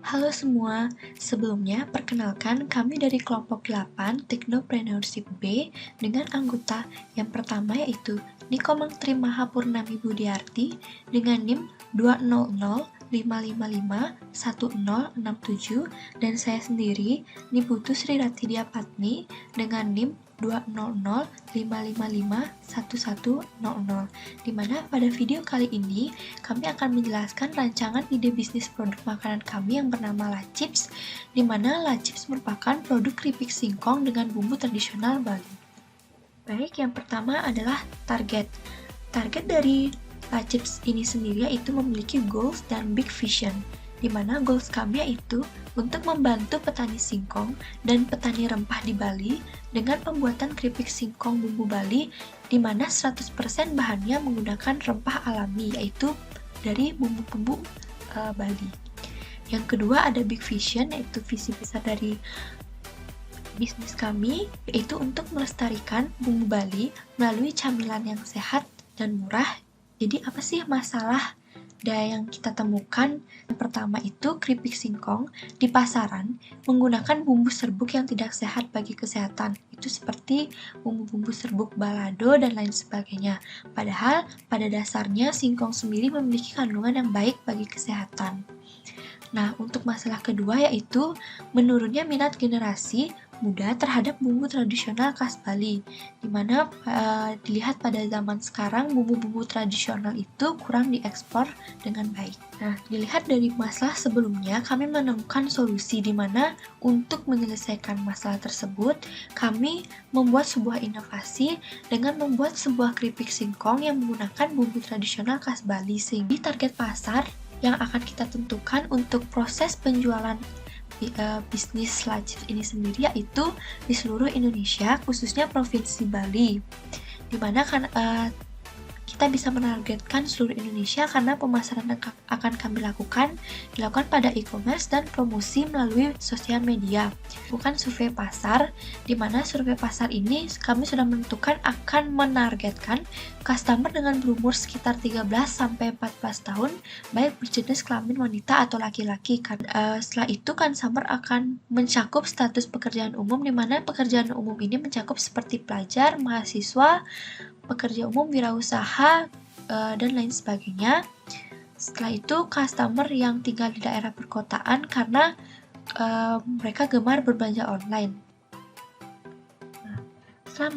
Halo semua, sebelumnya perkenalkan kami dari kelompok 8 Technopreneurship B dengan anggota yang pertama yaitu Niko Mangtri Mahapurnami Budiarti dengan NIM 200555167 dan saya sendiri Niputu Sri Ratidia Patni dengan NIM 20055511100, di mana pada video kali ini kami akan menjelaskan rancangan ide bisnis produk makanan kami yang bernama Lachips, di mana Lachips merupakan produk keripik singkong dengan bumbu tradisional Bali. Baik, yang pertama adalah target. Target dari Lachips ini sendiri yaitu memiliki goals dan big vision, di mana goals kami yaitu untuk membantu petani singkong dan petani rempah di Bali dengan pembuatan keripik singkong bumbu Bali, di mana 100% bahannya menggunakan rempah alami yaitu dari bumbu-bumbu Bali. Yang kedua ada big vision, yaitu visi besar dari bisnis kami, yaitu untuk melestarikan bumbu Bali melalui camilan yang sehat dan murah. Jadi apa sih masalah yang kita temukan? Yang pertama itu keripik singkong di pasaran menggunakan bumbu serbuk yang tidak sehat bagi kesehatan. Itu seperti bumbu-bumbu serbuk balado dan lain sebagainya. Padahal pada dasarnya singkong sendiri memiliki kandungan yang baik bagi kesehatan. Nah, untuk masalah kedua yaitu menurunnya minat generasi muda terhadap bumbu tradisional khas Bali, di mana dilihat pada zaman sekarang bumbu-bumbu tradisional itu kurang diekspor dengan baik. Nah, dilihat dari masalah sebelumnya, kami menemukan solusi di mana untuk menyelesaikan masalah tersebut, kami membuat sebuah inovasi dengan membuat sebuah keripik singkong yang menggunakan bumbu tradisional khas Bali, sehingga target pasar yang akan kita tentukan untuk proses penjualan bisnis Lachips ini sendiri yaitu di seluruh Indonesia, khususnya Provinsi Bali, dimana kita bisa menargetkan seluruh Indonesia karena pemasaran yang akan kami dilakukan pada e-commerce dan promosi melalui sosial media. Bukan survei pasar, di mana survei pasar ini kami sudah menentukan akan menargetkan customer dengan berumur sekitar 13-14 tahun, baik berjenis kelamin wanita atau laki-laki. Setelah itu customer akan mencakup status pekerjaan umum, di mana pekerjaan umum ini mencakup seperti pelajar, mahasiswa, pekerja umum, wirausaha, dan lain sebagainya. Setelah itu customer yang tinggal di daerah perkotaan karena mereka gemar berbelanja online. Nah, setelah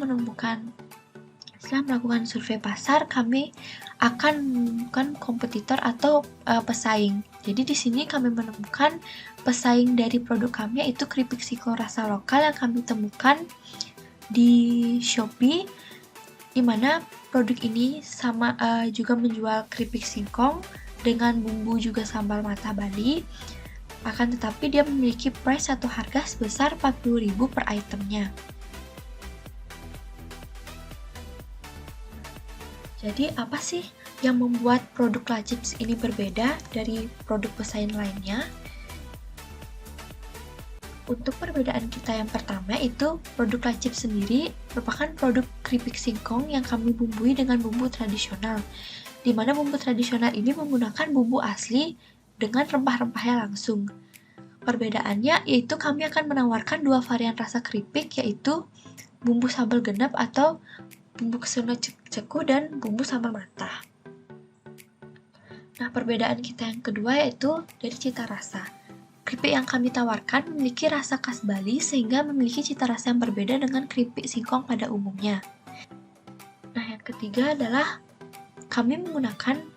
melakukan survei pasar, kami akan menemukan kompetitor atau pesaing. Jadi di sini kami menemukan pesaing dari produk kami yaitu keripik singkong rasa lokal yang kami temukan di Shopee, di mana produk ini sama juga menjual keripik singkong dengan bumbu juga sambal mata Bali. Akan tetapi dia memiliki price atau harga sebesar 40.000 per itemnya. Jadi apa sih yang membuat produk Lachips ini berbeda dari produk pesaing lainnya? Untuk perbedaan kita yang pertama itu produk Lachips sendiri merupakan produk keripik singkong yang kami bumbui dengan bumbu tradisional, di mana bumbu tradisional ini menggunakan bumbu asli dengan rempah-rempahnya langsung. Perbedaannya yaitu kami akan menawarkan dua varian rasa keripik, yaitu bumbu sambal genep atau bumbu kesono ceku dan bumbu sambal mata. Nah, perbedaan kita yang kedua yaitu dari cita rasa. Keripik yang kami tawarkan memiliki rasa khas Bali sehingga memiliki cita rasa yang berbeda dengan keripik singkong pada umumnya. Nah, yang ketiga adalah kami menggunakan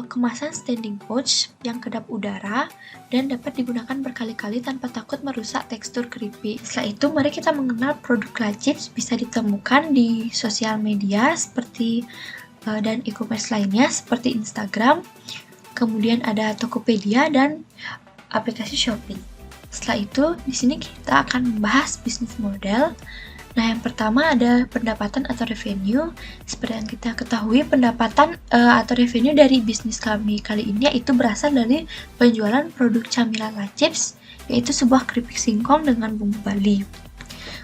kemasan standing pouch yang kedap udara dan dapat digunakan berkali-kali tanpa takut merusak tekstur keripik. Setelah itu, mari kita mengenal produk Lachips bisa ditemukan di sosial media seperti dan e-commerce lainnya seperti Instagram, kemudian ada Tokopedia dan aplikasi Shopee. Setelah itu, di sini kita akan membahas bisnis model. Nah, yang pertama ada pendapatan atau revenue. Seperti yang kita ketahui, pendapatan atau revenue dari bisnis kami kali ini yaitu berasal dari penjualan produk camilan Lachips, yaitu sebuah keripik singkong dengan bumbu Bali.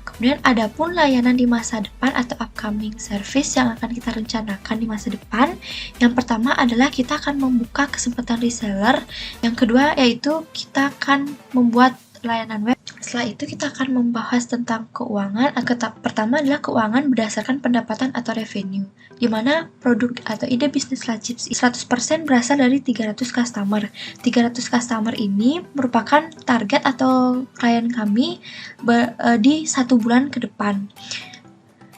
Kemudian ada pun layanan di masa depan atau upcoming service yang akan kita rencanakan di masa depan. Yang pertama adalah kita akan membuka kesempatan reseller. Yang kedua yaitu kita akan membuat layanan web. Setelah itu kita akan membahas tentang keuangan. Pertama adalah keuangan berdasarkan pendapatan atau revenue, di mana produk atau ide bisnis Lachips 100% berasal dari 300 customer. 300 customer ini merupakan target atau klien kami di 1 bulan ke depan.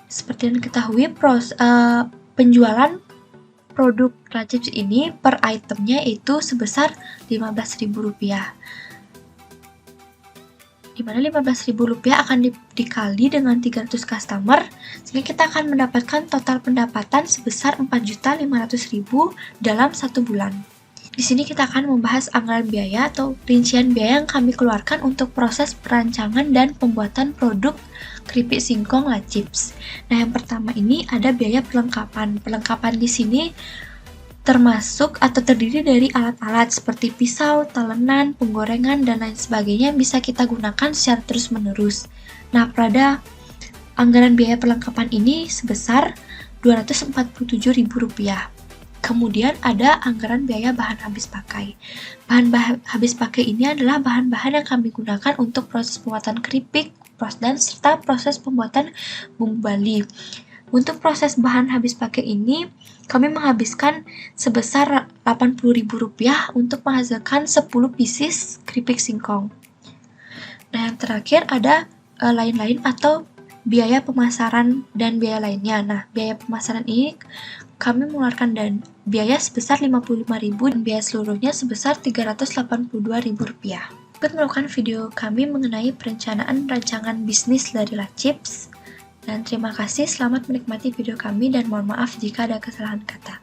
Seperti yang diketahui, penjualan produk Lachips ini per itemnya itu sebesar Rp15.000. Di mana Rp15.000 akan dikali dengan 300 customer, sehingga kita akan mendapatkan total pendapatan sebesar Rp4.500.000 dalam 1 bulan. Di sini kita akan membahas anggaran biaya atau rincian biaya yang kami keluarkan untuk proses perancangan dan pembuatan produk keripik singkong Lachips. Nah, yang pertama ini ada biaya perlengkapan. Perlengkapan di sini termasuk atau terdiri dari alat-alat seperti pisau, talenan, penggorengan, dan lain sebagainya yang bisa kita gunakan secara terus-menerus. Nah, pada anggaran biaya perlengkapan ini sebesar Rp247.000. Kemudian ada anggaran biaya bahan habis pakai. Bahan habis pakai ini adalah bahan-bahan yang kami gunakan untuk proses pembuatan keripik dan serta proses pembuatan bumbu Bali. Untuk proses bahan habis pakai ini, kami menghabiskan sebesar Rp80.000 untuk menghasilkan 10 pieces keripik singkong. Nah, yang terakhir ada lain-lain atau biaya pemasaran dan biaya lainnya. Nah, biaya pemasaran ini kami mengeluarkan biaya sebesar Rp55.000 dan biaya seluruhnya sebesar Rp382.000. Ikut melakukan video kami mengenai perencanaan rancangan bisnis dari Lachips. Dan terima kasih, selamat menikmati video kami dan mohon maaf jika ada kesalahan kata.